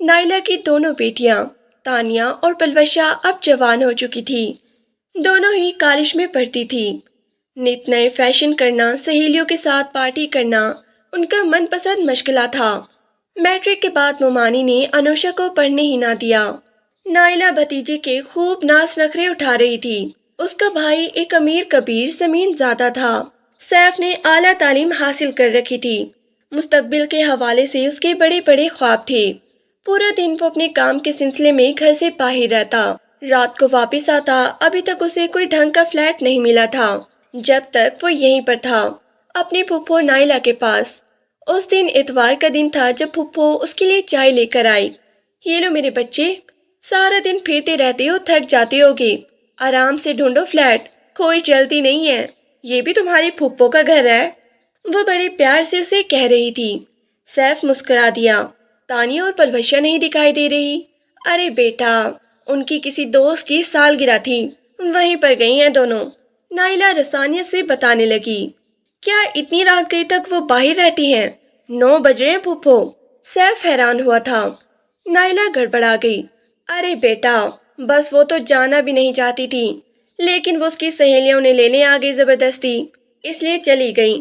نائلہ کی دونوں بیٹیاں تانیہ اور پلوشا اب جوان ہو چکی تھی۔ دونوں ہی کالج میں پڑھتی تھی۔ نت نئے فیشن کرنا، سہیلیوں کے ساتھ پارٹی کرنا ان کا من پسند مشغلہ تھا۔ میٹرک کے بعد مومانی نے انوشا کو پڑھنے ہی نہ دیا۔ نائلہ بھتیجے کے خوب ناز نخرے اٹھا رہی تھی۔ اس کا بھائی ایک امیر کبیر زمین زادہ تھا۔ سیف نے اعلیٰ تعلیم حاصل کر رکھی تھی۔ مستقبل کے حوالے سے اس کے بڑے بڑے خواب تھے۔ پورا دن وہ اپنے کام کے سلسلے میں گھر سے باہر رہتا، رات کو واپس آتا۔ ابھی تک اسے کوئی ڈھنگ کا فلیٹ نہیں ملا تھا جب تک وہ یہیں پر تھا، اپنی پھپھو نائلہ کے پاس۔ اس دن اتوار کا دن تھا جب پھپھو اس کے لیے چائے لے کر آئی۔ یہ لو میرے بچے، سارا دن پھرتے رہتے ہو، تھک جاتے ہوگے، آرام سے ڈھونڈو فلیٹ، کوئی جلدی نہیں ہے، یہ بھی تمہاری پھپھو کا گھر ہے۔ وہ بڑے پیار سے اسے کہہ رہی تھی۔ سیف مسکرا دیا۔ تانیہ اور پلوشا نہیں دکھائی دے رہی؟ ارے بیٹا، ان کی کسی دوست کی سالگرہ تھی، وہیں پر گئی ہیں دونوں، نائلہ رسانیت سے بتانے لگی۔ کیا اتنی رات گئی تک وہ باہر رہتی ہیں؟ 9 بج رہے ہیں پھپھو۔ سیف حیران ہوا تھا۔ نائلہ گڑبڑا گئی۔ ارے بیٹا، بس وہ تو جانا بھی نہیں چاہتی تھی، لیکن وہ اس کی سہیلیاں انہیں لینے آ گئی زبردستی، اس لیے چلی گئی۔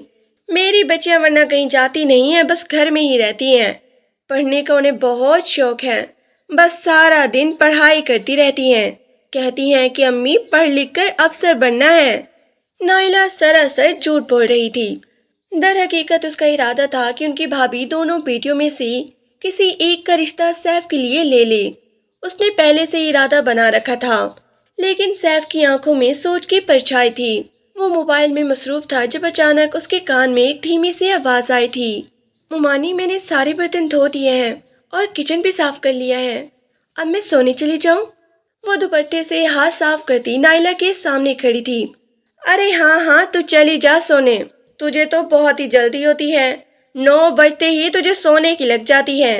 میری بچیاں ورنہ کہیں جاتی نہیں ہیں، بس گھر میں ہی رہتی ہیں۔ پڑھنے کا انہیں بہت شوق ہے، بس سارا دن پڑھائی کرتی رہتی ہیں، کہتی ہیں کہ امی پڑھ لکھ کر افسر بننا ہے۔ نائلہ سراسر جھوٹ بول رہی تھی۔ در حقیقت اس کا ارادہ تھا کہ ان کی بھابھی دونوں بیٹیوں میں سے کسی ایک کا رشتہ سیف کے لیے لے لے۔ اس نے پہلے سے ارادہ بنا رکھا تھا، لیکن سیف کی آنکھوں میں سوچ کی پرچھائی تھی۔ وہ موبائل میں مصروف تھا جب اچانک اس کے کان میں ایک دھیمی سی آواز آئی تھی۔ مومانی، میں نے سارے برتن دھو دیے ہیں اور کچن بھی صاف کر لیا ہے، اب میں سونے چلی جاؤں؟ وہ دوپٹے سے ہاتھ صاف کرتی نائلہ کے سامنے کھڑی تھی۔ ارے ہاں ہاں، تو چلی جا سونے، تجھے تو بہت ہی جلدی ہوتی ہے، 9 بجتے ہی تجھے سونے کی لگ جاتی ہے،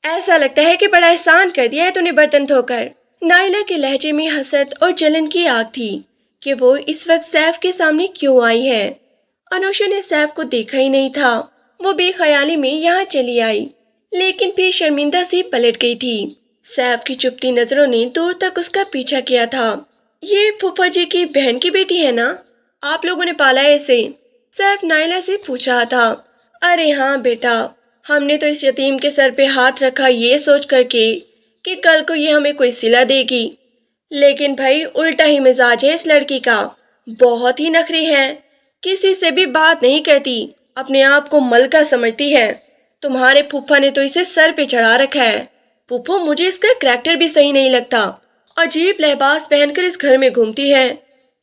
ایسا لگتا ہے کہ بڑا احسان کر دیا ہے تو نے برتن دھو کر۔ نائلہ کے لہجے میں حسد اور جلن کی آگ تھی کہ وہ اس وقت سیف کے سامنے کیوں آئی ہے۔ انوشا نے سیف کو دیکھا ہی نہیں تھا، وہ بے خیالی میں یہاں چلی آئی، لیکن پھر شرمندہ سی پلٹ گئی تھی۔ سیف کی چپتی نظروں نے دور تک اس کا پیچھا کیا تھا۔ یہ پھوپھا جی کی بہن کی بیٹی ہے نا؟ آپ لوگوں نے پالا ہے اسے؟ سیف نائلہ سے پوچھ رہا تھا۔ ارے ہاں بیٹا، ہم نے تو اس یتیم کے سر پہ ہاتھ رکھا یہ سوچ کر کے کہ کل کو یہ ہمیں کوئی صلہ دے گی، لیکن بھائی الٹا ہی مزاج ہے اس لڑکی کا، بہت ہی نخری ہے، کسی سے بھی بات نہیں کرتی، اپنے آپ کو ملکہ سمجھتی ہے۔ تمہارے پھوپھا نے تو اسے سر پہ چڑھا رکھا ہے۔ پھوپھو، مجھے اس کا کریکٹر بھی صحیح نہیں لگتا، عجیب لباس پہن کر اس گھر میں گھومتی ہے،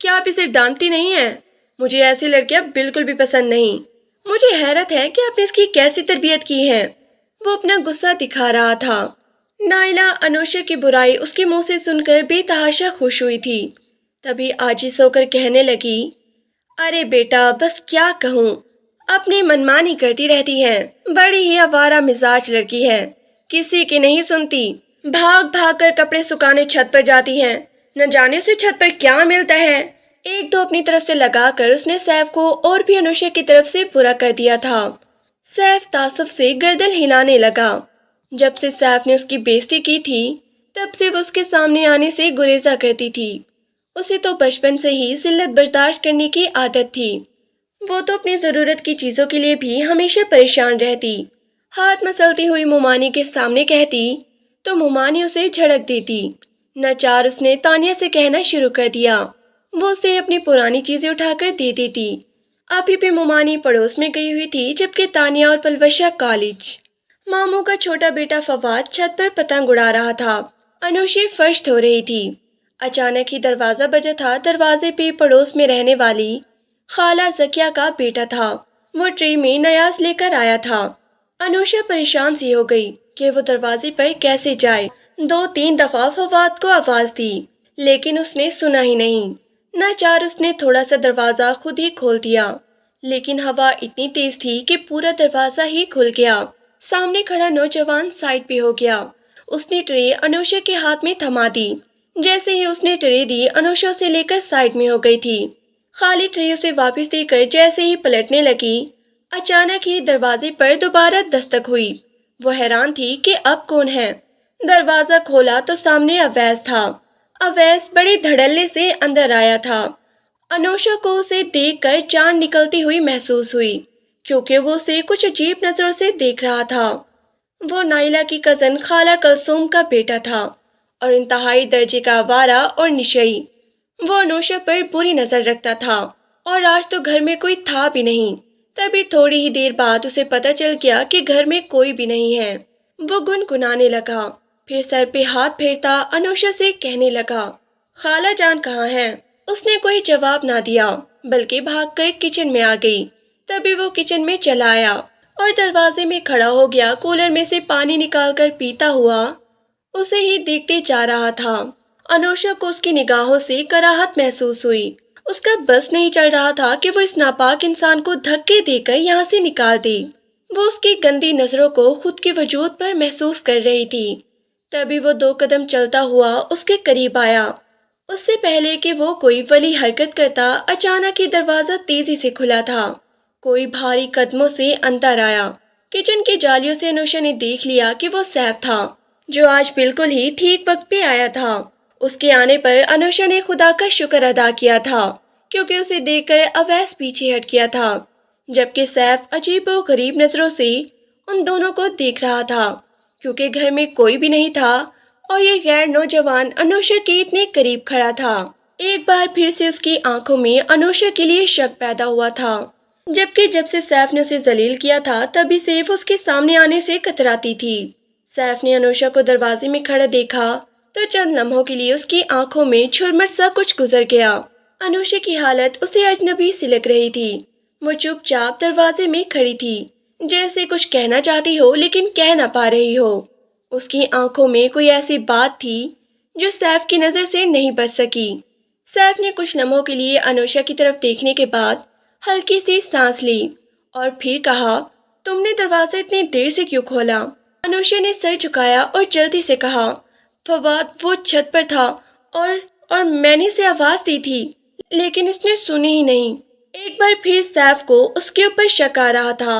کیا آپ اسے ڈانٹتی نہیں ہیں؟ مجھے ایسی لڑکیاں بالکل بھی پسند نہیں۔ مجھے حیرت ہے کہ آپ نے اس کی کیسی تربیت کی ہے۔ وہ اپنا غصہ دکھا رہا تھا۔ نائلہ انوشا کی برائی اس کے منہ سے سن کر بے تحاشا خوش ہوئی تھی، تبھی عاجز ہو کر کہنے لگی، ارے بیٹا بس کیا کہوں، اپنی منمانی کرتی رہتی ہے، بڑی ہی آوارہ مزاج لڑکی ہے، کسی کی نہیں سنتی، بھاگ بھاگ کر کپڑے سکھانے چھت پر جاتی ہیں، نہ جانے اسے چھت پر کیا ملتا ہے۔ ایک دو اپنی طرف سے لگا کر اس نے سیف کو اور بھی انوشا کی طرف سے برا کر دیا تھا۔ سیف تعصب سے گردن ہلانے لگا۔ جب سے سیف نے اس کی بےزتی کی تھی تب سے وہ اس کے سامنے آنے سے گریزا کرتی تھی۔ اسے تو بچپن سے ہی ذلت برداشت کرنے کی عادت تھی۔ وہ تو اپنی ضرورت کی چیزوں کے لیے بھی ہمیشہ پریشان رہتی، ہاتھ مسلتی ہوئی مومانی کے سامنے کہتی تو مومانی اسے جھڑک دیتی۔ ناچار اس نے تانیہ سے کہنا شروع کر دیا، وہ اسے اپنی پرانی چیزیں اٹھا کر دے دیتی۔ ابھی بھی مومانی پڑوس میں گئی ہوئی تھی جبکہ تانیہ اور پلوشا کالج۔ ماموں کا چھوٹا بیٹا فواد چھت پر پتنگ اڑا رہا تھا، انوشی فرش دھو رہی تھی۔ اچانک ہی دروازہ بجا تھا۔ دروازے پہ پڑوس میں رہنے والی خالہ زکیہ کا بیٹا تھا، وہ ٹرے میں نیاز لے کر آیا تھا۔ انوشا پریشان سی ہو گئی کہ وہ دروازے پر کیسے جائے۔ 2-3 دفعہ فواد کو آواز دی لیکن اس نے سنا ہی نہیں۔ ناچار اس نے تھوڑا سا دروازہ خود ہی کھول دیا، لیکن ہوا اتنی تیز تھی کہ پورا دروازہ ہی کھل گیا۔ سامنے کھڑا نوجوان سائڈ پہ ہو گیا۔ اس نے ٹرے انوشا کے ہاتھ میں تھما دی۔ جیسے ہی اس نے ٹرے دی، انوشا اسے لے کر سائڈ میں ہو گئی تھی۔ خالی ٹرے اسے واپس دے کر جیسے ہی پلٹنے لگی، اچانک ہی دروازے پر دوبارہ دستک ہوئی۔ وہ حیران تھی کہ اب کون ہے۔ دروازہ کھولا تو سامنے اویس تھا۔ اویس بڑے دھڑلے سے اندر آیا تھا۔ انوشا کو اسے دیکھ کر جان نکلتی ہوئی محسوس ہوئی، کیونکہ وہ اسے کچھ عجیب نظروں سے دیکھ رہا تھا۔ وہ نائلہ کی کزن خالہ کلثوم کا بیٹا تھا اور انتہائی درجے کا آوارہ اور نشئی۔ وہ انوشا پر بری نظر رکھتا تھا اور آج تو گھر میں کوئی تھا بھی نہیں۔ تبھی تھوڑی ہی دیر بعد اسے پتہ چل گیا کہ گھر میں کوئی بھی نہیں ہے۔ وہ گنگنانے لگا، پھر سر پہ ہاتھ پھیرتا انوشا سے کہنے لگا، خالہ جان کہاں ہے؟ اس نے کوئی جواب نہ دیا بلکہ بھاگ کر کچن میں آ گئی۔ تبھی وہ کچن میں چلا آیا اور دروازے میں کھڑا ہو گیا، کولر میں سے پانی نکال کر پیتا ہوا اسے ہی دیکھتے جا رہا تھا۔ انوشا کو اس کی نگاہوں سے کراہت محسوس ہوئی۔ اس کا بس نہیں چل رہا تھا کہ وہ اس ناپاک انسان کو دھکے دے کر یہاں سے نکال دے۔ وہ اس کی گندی نظروں کو خود کے وجود پر محسوس کر رہی تھی۔ تبھی وہ 2 قدم چلتا ہوا اس کے قریب آیا۔ اس سے پہلے کہ وہ کوئی ولی حرکت کرتا، اچانک ہی دروازہ تیزی سے کھلا تھا۔ کوئی بھاری قدموں سے اندر آیا۔ کچن کی جالیوں سے انوشا نے دیکھ لیا کہ وہ سیف تھا، جو آج بالکل ہی ٹھیک وقت پہ آیا تھا۔ اس کے آنے پر انوشا نے خدا کا شکر ادا کیا تھا، کیونکہ اسے دیکھ کر اویس پیچھے ہٹ گیا تھا، جبکہ سیف عجیب و غریب نظروں سے ان دونوں کو دیکھ رہا تھا، کیونکہ گھر میں کوئی بھی نہیں تھا اور یہ غیر نوجوان انوشا کے اتنے قریب کھڑا تھا۔ ایک بار پھر سے اس کی آنکھوں میں انوشا کے لیے شک پیدا ہوا تھا، جبکہ جب سے سیف نے اسے ذلیل کیا تھا تبھی سیف اس کے سامنے آنے سے کتراتی تھی۔ سیف نے انوشا کو دروازے میں کھڑا دیکھا تو چند لمحوں کے لیے اس کی آنکھوں میں جھرمٹ سا کچھ گزر گیا۔ انوشا کی حالت اسے اجنبی سی لگ رہی تھی۔ وہ چپ چاپ دروازے میں کھڑی تھی، جیسے کچھ کہنا چاہتی ہو لیکن کہہ نہ پا رہی ہو۔ اس کی آنکھوں میں کوئی ایسی بات تھی جو سیف کی نظر سے نہیں بچ سکی۔ سیف نے کچھ لمحوں کے لیے انوشا کی طرف دیکھنے کے بعد ہلکی سی سانس لی اور پھر کہا، تم نے دروازہ اتنی دیر سے کیوں کھولا؟ انوشا نے سر جھکایا اور جلدی سے کہا، فواد وہ چھت پر تھا اور میں نے اسے آواز دی تھی لیکن اس نے سنی ہی نہیں۔ ایک بار پھر سیف کو اس کے اوپر شک آ رہا تھا۔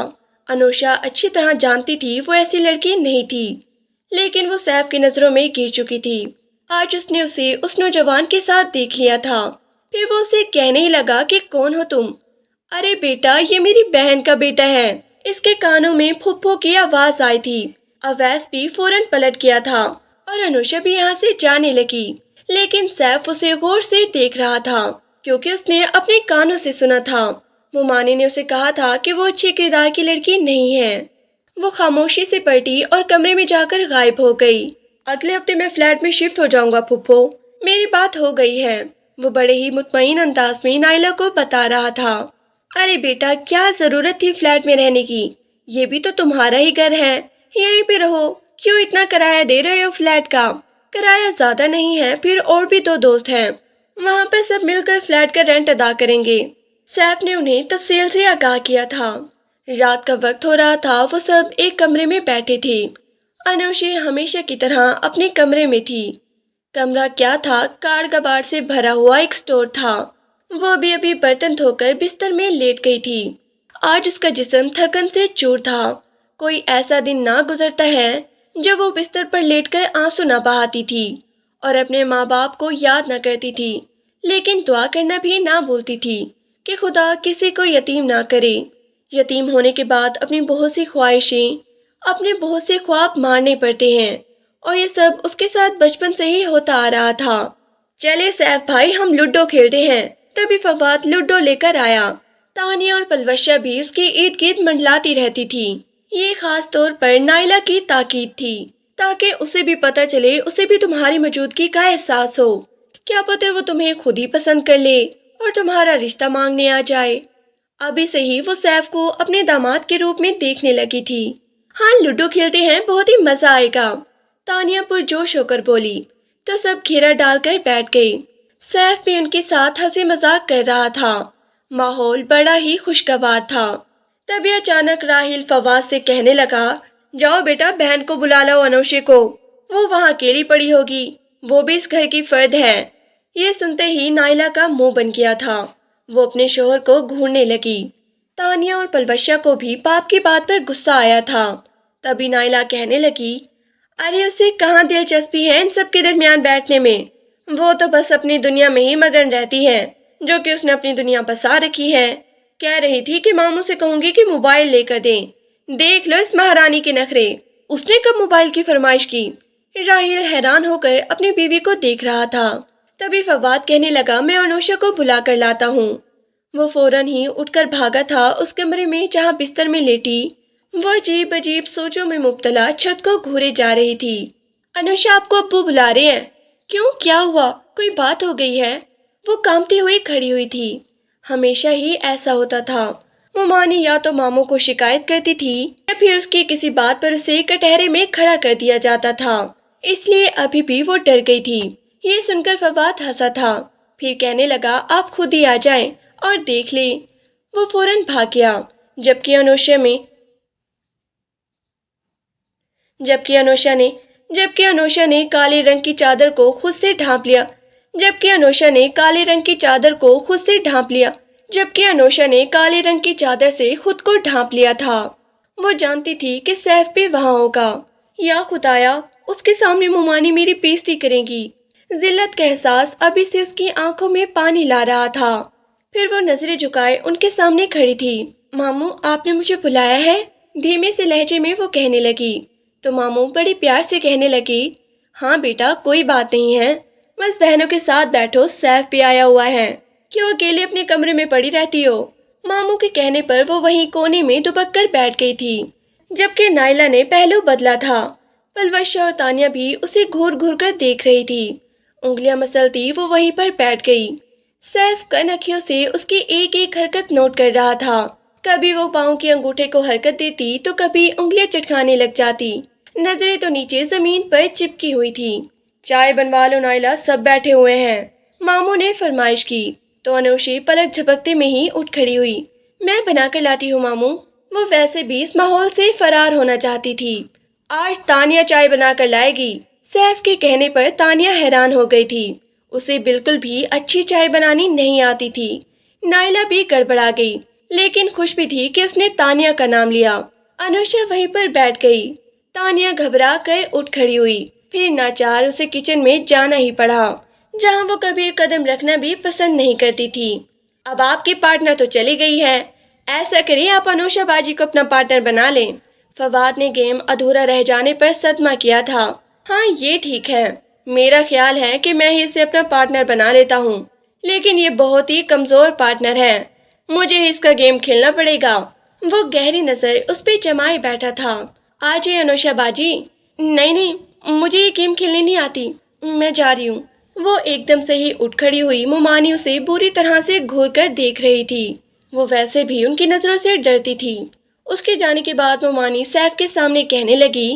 انوشا اچھی طرح جانتی تھی وہ ایسی لڑکی نہیں تھی، لیکن وہ سیف کی نظروں میں گر چکی تھی۔ آج اس نے اسے اس نوجوان کے ساتھ دیکھ لیا تھا۔ پھر وہ اسے کہنے ہی لگا کہ کون ہو تم؟ ارے بیٹا، یہ میری بہن کا بیٹا ہے۔ اس کے کانوں میں پھپھو کی آواز آئی تھی۔ اویس بھی فوراً پلٹ گیا تھا اور انوشا بھی یہاں سے جانے لگی، لیکن سیف اسے غور سے دیکھ رہا تھا کیونکہ اس نے اپنے کانوں سے سنا تھا ممانی نے اسے کہا تھا کہ وہ اچھے کردار کی لڑکی نہیں ہے۔ وہ خاموشی سے پلٹی اور کمرے میں جا کر غائب ہو گئی۔ اگلے ہفتے میں فلیٹ میں شفٹ ہو جاؤں گا پھپھو، میری بات ہو گئی ہے، وہ بڑے ہی مطمئن انداز میں نائلہ کو بتا رہا تھا۔ ارے بیٹا، کیا ضرورت تھی فلیٹ میں رہنے کی؟ یہ بھی تو تمہارا ہی گھر ہے، یہیں پہ رہو، کیوں اتنا کرایہ دے رہے ہو فلیٹ کا؟ کرایہ زیادہ نہیں ہے، پھر اور بھی 2 دوست ہیں، وہاں پر سب مل کر فلیٹ کا رینٹ ادا کریں گے۔ سیف نے انہیں تفصیل سے آگاہ کیا تھا۔ رات کا وقت ہو رہا تھا، وہ سب ایک کمرے میں بیٹھے تھے۔ انوشا ہمیشہ کی طرح اپنے کمرے میں تھی۔ کمرہ کیا تھا، کاڑ کباڑ سے بھرا ہوا ایک سٹور تھا۔ وہ ابھی برتن دھو کر بستر میں لیٹ گئی تھی۔ آج اس کا جسم تھکن سے چور تھا۔ کوئی ایسا دن نہ گزرتا ہے جب وہ بستر پر لیٹ کر آنسو نہ بہاتی تھی اور اپنے ماں باپ کو یاد نہ کرتی تھی، لیکن دعا کرنا بھی نہ بھولتی تھی کہ خدا کسی کو یتیم نہ کرے۔ یتیم ہونے کے بعد اپنی بہت سی خواہشیں، اپنے بہت سے خواب مارنے پڑتے ہیں، اور یہ سب اس کے ساتھ بچپن سے ہی ہوتا آ رہا تھا۔ چلے سیف بھائی، ہم لوڈو کھیلتے ہیں۔ تبھی فواد لوڈو لے کر آیا۔ تانیہ اور پلوشہ بھی اس کے ارد گرد منڈلاتی رہتی تھی۔ یہ خاص طور پر نائلہ کی تاکید تھی تاکہ اسے بھی پتہ چلے، اسے بھی تمہاری موجودگی کا احساس ہو۔ کیا پتہ وہ تمہیں خود ہی پسند کر لے اور تمہارا رشتہ مانگنے آ جائے۔ ابھی سے ہی وہ سیف کو اپنے داماد کے روپ میں دیکھنے لگی تھی۔ ہاں لوڈو کھیلتے ہیں، بہت ہی مزہ آئے گا، تانیہ پرجوش ہو کر بولی۔ تو سب گھیرا ڈال کر بیٹھ گئے۔ سیف بھی ان کے ساتھ ہنسی مذاق کر رہا تھا۔ ماحول بڑا ہی خوشگوار تھا۔ تبھی اچانک راحیل فواد سے کہنے لگا، جاؤ بیٹا، بہن کو بلا لاؤ انوشے کو، وہ وہاں اکیلی پڑی ہوگی، وہ بھی اس گھر کی فرد ہے۔ یہ سنتے ہی نائلہ کا منہ بن گیا تھا۔ وہ اپنے شوہر کو گھورنے لگی۔ تانیہ اور پلوشہ کو بھی باپ کی بات پر غصہ آیا تھا۔ تبھی نائلہ کہنے لگی، ارے اسے کہاں دلچسپی ہے ان سب کے درمیان بیٹھنے میں، وہ تو بس اپنی دنیا میں ہی مگن رہتی ہے جو کہ اس نے اپنی دنیا بسا رکھی ہے۔ کہہ رہی تھی کہ ماموں سے کہوں گی کہ موبائل لے کر دیں، دیکھ لو اس مہارانی کے نخرے، اس نے کب موبائل کی فرمائش کی؟ راہیل حیران ہو کر اپنی بیوی کو دیکھ رہا تھا۔ تبھی فواد کہنے لگا میں انوشا کو بلا کر لاتا ہوں۔ وہ فوراً ہی اٹھ کر بھاگا تھا اس کمرے میں جہاں بستر میں لیٹی وہ عجیب عجیب سوچوں میں مبتلا چھت کو گھورے جا رہی تھی۔ انوشا آپ کو ابو بلا رہے ہیں۔ کیوں، کیا ہوا؟ کوئی بات ہو گئی ہے؟ وہ کانپتی ہوئی کھڑی ہوئی تھی۔ ہمیشہ ہی ایسا ہوتا تھا، ممانی یا تو ماموں کو شکایت کرتی تھی یا پھر اس کی کسی بات پر اسے کٹہرے میں کھڑا کر دیا جاتا تھا، اس لیے ابھی بھی وہ ڈر گئی تھی۔ یہ سن کر فواد ہنسا تھا، پھر کہنے لگا آپ خود ہی آ جائیں اور دیکھ لیں۔ وہ فوراً بھاگ گیا، جبکہ انوشا نے کالے رنگ کی چادر کو خود سے ڈھانپ لیا جبکہ انوشا نے کالے رنگ کی چادر کو خود سے ڈھانپ لیا جبکہ انوشا نے کالے رنگ کی چادر سے خود کو ڈھانپ لیا تھا۔ وہ جانتی تھی کہ سیف بھی وہاں ہوگا۔ یا خدایا، اس کے سامنے ممانی میری بےزتی کرے گی۔ ذلت کا احساس ابھی سے اس کی آنکھوں میں پانی لا رہا تھا۔ پھر وہ نظریں جھکائے ان کے سامنے کھڑی تھی۔ ماموں، آپ نے مجھے بلایا ہے؟ دھیمے سے لہجے میں وہ کہنے لگی۔ تو ماموں بڑی پیار سے کہنے لگی، ہاں بیٹا کوئی بات نہیں ہے، بس بہنوں کے ساتھ بیٹھو، سیف بھی آیا ہوا ہے، کیوں اکیلے اپنے کمرے میں پڑی رہتی ہو؟ ماموں کے کہنے پر وہ وہیں کونے میں دبک کر بیٹھ گئی تھی، جبکہ نائلہ نے پہلو بدلا تھا۔ پلوشا اور تانیہ بھی اسے گھور گھور کر دیکھ رہی تھی۔ انگلیاں مسلتی وہ وہیں پر بیٹھ گئی۔ سیف کنکھیوں سے اس کی ایک ایک حرکت نوٹ کر رہا تھا۔ کبھی وہ پاؤں کے انگوٹھے کو حرکت دیتی تو کبھی انگلیاں چٹکانے لگ جاتی۔ نظریں تو نیچے زمین پر چپکی ہوئی تھی۔ چائے بنوا لو نائلہ، سب بیٹھے ہوئے ہیں، ماموں نے فرمائش کی تو انوشی پلک جھپکتے میں ہی اٹھ کھڑی ہوئی۔ میں بنا کر لاتی ہوں ماموں۔ وہ ویسے بھی اس ماحول سے فرار ہونا چاہتی تھی۔ آج تانیہ چائے بنا کر لائے گی۔ سیف کے کہنے پر تانیہ حیران ہو گئی تھی، اسے بالکل بھی اچھی چائے بنانی نہیں آتی تھی۔ نائلہ بھی گڑبڑا گئی، لیکن خوش بھی تھی کہ اس نے تانیہ کا نام لیا۔ انوشا وہیں پر بیٹھ گئی۔ تانیہ گھبرا کر اٹھ کھڑی ہوئی، پھر ناچار اسے کچن میں جانا ہی پڑا، جہاں وہ کبھی قدم رکھنا بھی پسند نہیں کرتی تھی۔ اب آپ کی پارٹنر تو چلی گئی ہے، ایسا کریں آپ انوشا باجی کو اپنا پارٹنر بنا لیں۔ فواد نے گیم ادھورا رہ جانے پر صدمہ کیا تھا۔ ہاں یہ ٹھیک ہے، میرا خیال ہے کہ میں ہی اسے اپنا پارٹنر بنا لیتا ہوں، لیکن یہ بہت ہی کمزور پارٹنر ہے، مجھے اس کا گیم کھیلنا پڑے گا۔ وہ گہری نظر اس پہ جمائے بیٹھا تھا۔ آ جائے انوشا باجی۔ نہیں، مجھے یہ گیم کھیلنے نہیں آتی، میں جا رہی ہوں۔ وہ ایک دم سے ہی اٹھ کھڑی ہوئی ممانی اسے بری طرح سے گھور کر دیکھ رہی تھی۔ وہ ویسے بھی ان کی نظروں سے ڈرتی تھی۔ اس کے جانے کے بعد ممانی سیف کے سامنے کہنے لگی،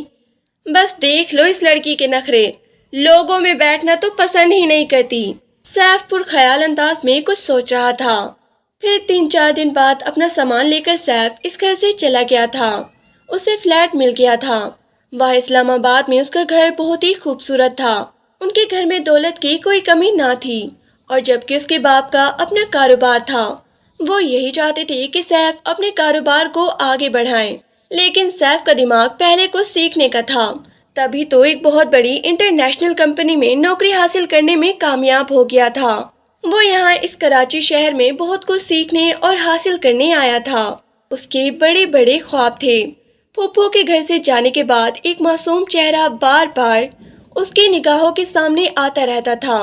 بس دیکھ لو اس لڑکی کے نخرے، لوگوں میں بیٹھنا تو پسند ہی نہیں کرتی۔ سیف پرخیال انداز میں کچھ سوچ رہا تھا۔ پھر 3-4 دن بعد اپنا سامان لے کر سیف اس گھر سے چلا گیا تھا۔ اسے فلیٹ مل گیا تھا۔ وہاں اسلام آباد میں اس کا گھر بہت ہی خوبصورت تھا۔ ان کے گھر میں دولت کی کوئی کمی نہ تھی، اور جبکہ اس کے باپ کا اپنا کاروبار تھا۔ وہ یہی چاہتے تھے کہ سیف اپنے کاروبار کو آگے بڑھائیں، لیکن سیف کا دماغ پہلے کچھ سیکھنے کا تھا، تبھی تو ایک بہت بڑی انٹرنیشنل کمپنی میں نوکری حاصل کرنے میں کامیاب ہو گیا تھا۔ وہ یہاں اس کراچی شہر میں بہت کچھ سیکھنے اور حاصل کرنے آیا تھا۔ اس کے بڑے بڑے خواب تھے۔ پھوپھو کے گھر سے جانے کے بعد ایک معصوم چہرہ بار بار اس کی نگاہوں کے سامنے آتا رہتا تھا۔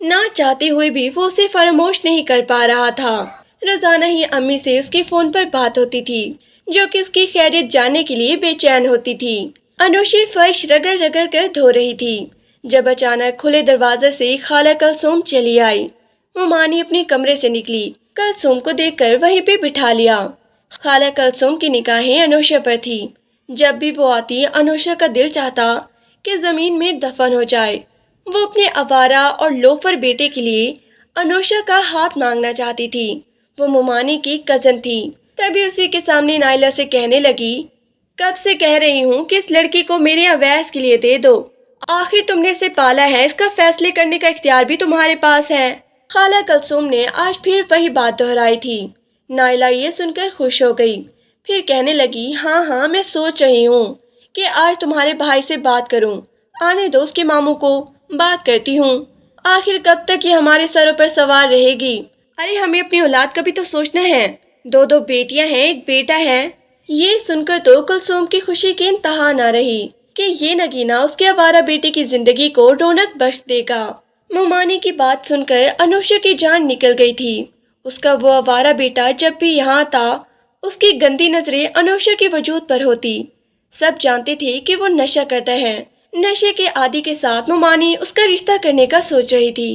نہ چاہتے ہوئے بھی وہ اسے فراموش نہیں کر پا رہا تھا۔ روزانہ ہی امی سے اس کی فون پر بات ہوتی تھی، جو کہ اس کی خیریت جاننے کے لیے بے چین ہوتی تھی۔ انوشی فرش رگڑ رگڑ کر دھو رہی تھی جب اچانک کھلے دروازے سے خالہ کلثوم چلی آئی۔ ممانی اپنے کمرے سے نکلی، کلثوم کو دیکھ کر وہیں پہ بٹھا لیا۔ خالہ کلثوم کی نگاہیں انوشا پر تھی۔ جب بھی وہ آتی انوشا کا دل چاہتا کہ زمین میں دفن ہو جائے۔ وہ اپنے آوارہ اور لوفر بیٹے کے لیے انوشا کا ہاتھ مانگنا چاہتی تھی۔ وہ ممانی کی کزن تھی۔ تبھی اسی کے سامنے نائلہ سے کہنے لگی، کب سے کہہ رہی ہوں کہ اس لڑکی کو میرے اویس کے لیے دے دو، آخر تم نے اسے پالا ہے، اس کا فیصلے کرنے کا اختیار بھی تمہارے پاس ہے۔ خالہ کلثوم نے آج پھر وہی بات دہرائی تھی۔ نائلہ یہ سن کر خوش ہو گئی، پھر کہنے لگی، ہاں میں سوچ رہی ہوں کہ آج تمہارے بھائی سے بات کروں۔ آنے دو اس کے ماموں کو، بات کرتی ہوں۔ آخر کب تک یہ ہمارے سروں پر سوار رہے گی؟ ارے ہمیں اپنی اولاد کا بھی تو سوچنا ہے، دو بیٹیاں ہیں، ایک بیٹا ہے۔ یہ سن کر تو کلثوم کی خوشی کی انتہا نہ رہی کہ یہ نگینہ اس کے آوارہ بیٹے کی زندگی کو رونق بخش دے گا۔ مومانی کی بات سن کر انوشا کی جان نکل گئی تھی۔ اس کا وہ آوارہ بیٹا جب بھی یہاں تھا، اس کی گندی نظریں انوشا کے وجود پر ہوتی۔ سب جانتے تھے کہ وہ نشہ کرتا ہے۔ نشے کے عادی کے ساتھ مومانی اس کا رشتہ کرنے کا سوچ رہی تھی۔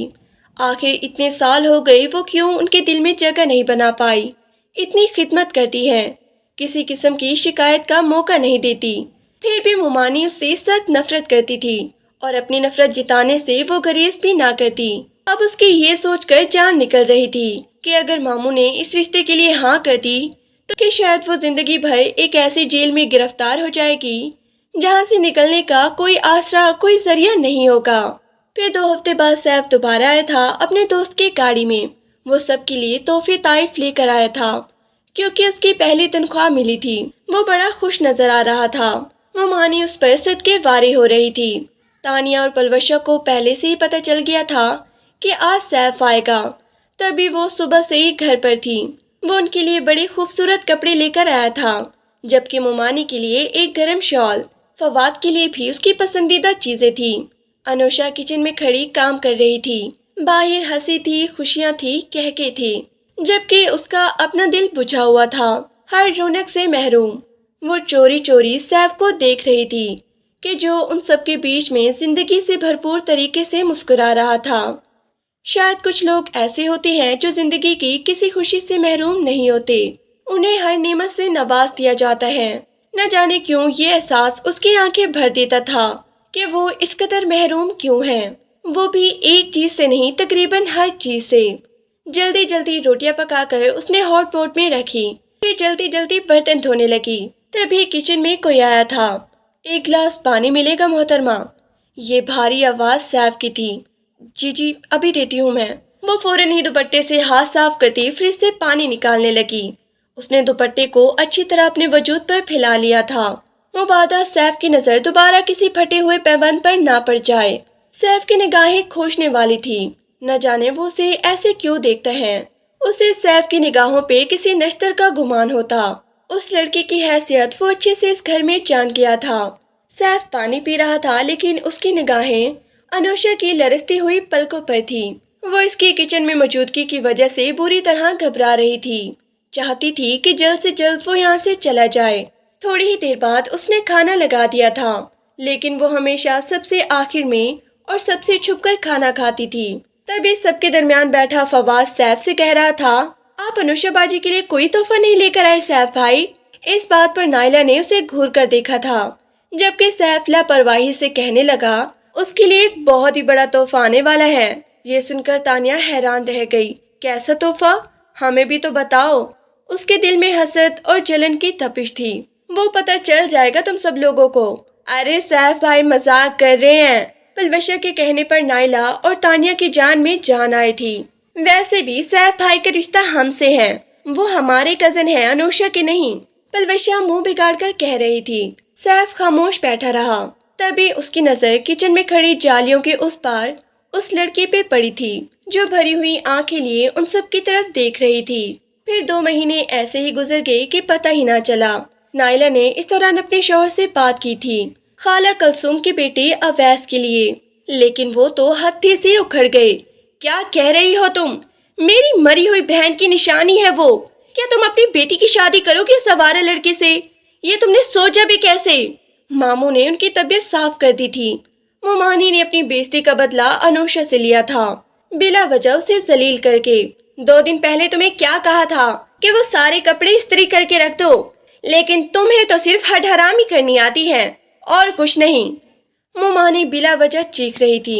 آخر اتنے سال ہو گئے، وہ کیوں ان کے دل میں جگہ نہیں بنا پائی؟ اتنی خدمت کرتی ہے، کسی قسم کی شکایت کا موقع نہیں دیتی، پھر بھی مومانی اس سے سخت نفرت کرتی تھی اور اپنی نفرت جتانے سے وہ گریز بھی نہ کرتی۔ اب اس کی یہ سوچ کر جان نکل رہی تھی کہ اگر ماموں نے اس رشتے کے لیے ہاں کر دی تو کہ شاید وہ زندگی بھر ایک ایسی جیل میں گرفتار ہو جائے گی جہاں سے نکلنے کا کوئی آسرا، کوئی ذریعہ نہیں ہوگا۔ پھر 2 ہفتے بعد سیف دوبارہ آیا تھا اپنے دوست کی گاڑی میں۔ وہ سب کے لیے تحفے طائف لے کر آیا تھا کیونکہ اس کی پہلی تنخواہ ملی تھی۔ وہ بڑا خوش نظر آ رہا تھا۔ مومانی اس پر صدقے واری ہو رہی تھی۔ تانیہ اور پلوشا کو پہلے سے ہی پتہ چل گیا تھا کہ آج سیف آئے گا، تبھی وہ صبح سے ہی گھر پر تھی۔ وہ ان کے لیے بڑے خوبصورت کپڑے لے کر آیا تھا، جبکہ مومانی کے لیے ایک گرم شال، فواد کے لیے بھی اس کی پسندیدہ چیزیں تھیں۔ انوشا کچن میں کھڑی کام کر رہی تھی۔ باہر ہنسی تھی، خوشیاں تھی، کہکے تھی، جبکہ اس کا اپنا دل بجھا ہوا تھا، ہر رونق سے محروم۔ وہ چوری چوری سیف کو دیکھ رہی تھی کہ جو ان سب کے بیچ میں زندگی سے بھرپور طریقے سے مسکرا رہا تھا۔ شاید کچھ لوگ ایسے ہوتے ہیں جو زندگی کی کسی خوشی سے محروم نہیں ہوتے، انہیں ہر نعمت سے نواز دیا جاتا ہے۔ نہ جانے کیوں یہ احساس اس کی آنکھیں بھر دیتا تھا کہ وہ اس قدر محروم کیوں ہیں، وہ بھی ایک چیز سے نہیں، تقریباً ہر چیز سے۔ جلدی جلدی روٹیاں پکا کر اس نے ہاٹ پوٹ میں رکھی، پھر جلدی جلدی برتن دھونے لگی۔ تبھی کچن میں کوئی آیا تھا۔ ایک گلاس پانی ملے گا محترمہ؟ یہ بھاری آواز سیف کی تھی۔ جی ابھی دیتی ہوں میں۔ وہ فوراً ہی دوپٹے سے ہاتھ صاف کرتی فریج سے پانی نکالنے لگی۔ اس نے دوپٹے کو اچھی طرح اپنے وجود پر پھیلا لیا تھا، مبادا سیف کی نظر دوبارہ کسی پھٹے ہوئے پیوند پر نہ پڑ جائے۔ سیف کی نگاہیں کھوجنے والی تھی، نہ جانے وہ اسے ایسے کیوں دیکھتا ہے۔ اسے سیف کی نگاہوں پہ کسی نشتر کا گمان ہوتا۔ اس لڑکی کی حیثیت وہ اچھے سے اس گھر میں جان گیا تھا۔ سیف پانی پی رہا تھا لیکن اس کی نگاہیں انوشا کی لرزتی ہوئی پلکوں پر تھی۔ وہ اس کی کچن میں موجودگی کی وجہ سے بری طرح گھبرا رہی تھی، چاہتی تھی کہ جلد سے جلد وہ یہاں سے چلا جائے۔ تھوڑی ہی دیر بعد اس نے کھانا لگا دیا تھا، لیکن وہ ہمیشہ سب سے آخر میں اور سب سے چھپ کر کھانا کھاتی تھی۔ تبھی سب کے درمیان بیٹھا فواز سیف سے کہہ رہا تھا، آپ انوشا باجی کے لیے کوئی تحفہ نہیں لے کر آئے سیف بھائی؟ اس بات پر نائلہ نے اسے گھور کر دیکھا تھا، جبکہ سیف لاپرواہی سے کہنے لگا، اس کے لیے ایک بہت ہی بڑا تحفہ آنے والا ہے۔ یہ سن کر تانیہ حیران رہ گئی۔ کیسا تحفہ؟ ہمیں بھی تو بتاؤ۔ اس کے دل میں حسد اور جلن کی تپش تھی۔ وہ پتہ چل جائے گا تم سب لوگوں کو۔ ارے سیف بھائی مذاق کر رہے ہیں۔ پلوشا کے کہنے پر نائلہ اور تانیہ کی جان میں جان آئی تھی۔ ویسے بھی سیف بھائی کا رشتہ ہم سے ہے، وہ ہمارے کزن ہیں، انوشا کے نہیں۔ پلوشا منہ بگاڑ کر کہہ رہی تھی۔ سیف خاموش بیٹھا رہا۔ تبھی اس کی نظر کچن میں کھڑی جالیوں کے اس پار اس لڑکی پہ پڑی تھی جو بھری ہوئی آنکھیں لیے ان سب کی طرف دیکھ رہی تھی۔ پھر 2 مہینے ایسے ہی گزر گئے کہ پتہ ہی نہ چلا۔ نائلہ نے اس دوران اپنے شوہر سے بات کی تھی خالہ کلثوم کے بیٹے اویس کے لیے، لیکن وہ تو ہتھے سے اکھڑ گئے۔ کیا کہہ رہی ہو تم؟ میری مری ہوئی بہن کی نشانی ہے وہ، کیا تم اپنی بیٹی کی شادی کرو گے اس آوارہ لڑکے سے؟ یہ تم نے سوچا بھی کیسے؟ ماموں نے ان کی طبیعت صاف کر دی تھی۔ مومانی نے اپنی بےزتی کا بدلہ انوشا سے لیا تھا، بلا وجہ اسے ذلیل کر کے۔ 2 دن پہلے تمہیں کیا کہا تھا کہ وہ سارے کپڑے استری کر کے رکھ دو، لیکن تمہیں تو صرف ہٹ حرامی کرنی آتی ہے اور کچھ نہیں۔ مومانی بلا وجہ چیخ رہی تھی۔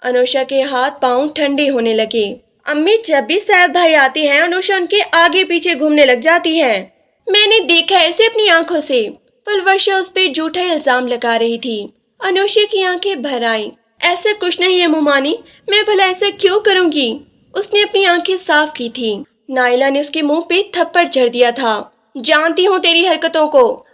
انوشا کے ہاتھ پاؤں ٹھنڈے ہونے لگے۔ امی جب بھی سیف بھائی آتے ہیں انوشا ان کے آگے پیچھے گھومنے لگ جاتی ہے، میں نے دیکھا ہے اسے اپنی آنکھوں سے۔ پلوشا اس پہ جھوٹا الزام لگا رہی تھی۔ انوشا کی آنکھیں بھر آئیں۔ ایسا کچھ نہیں ہے مومانی، میں بھلا ایسا کیوں کروں گی؟ اس نے اپنی آنکھیں صاف کی تھی۔ نائلہ نے اس کے منہ پہ تھپڑ جڑ دیا تھا۔ جانتی ہوں تیری حرکتوں کو،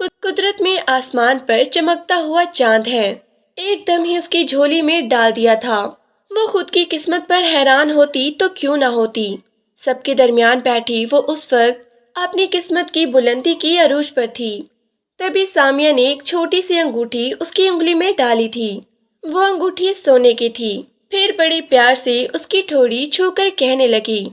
قدرت میں آسمان پر چمکتا ہوا چاند ہے، ایک دم ہی اس کی جھولی میں ڈال دیا تھا۔ وہ خود کی قسمت پر حیران ہوتی تو کیوں نہ ہوتی۔ سب کے درمیان بیٹھی وہ اس وقت اپنی قسمت کی بلندی کی عروج پر تھی۔ تبھی سامیہ نے ایک چھوٹی سی انگوٹھی اس کی انگلی میں ڈالی تھی۔ وہ انگوٹھی سونے کی تھی۔ پھر بڑے پیار سے اس کی ٹھوڑی چھو کر کہنے لگی،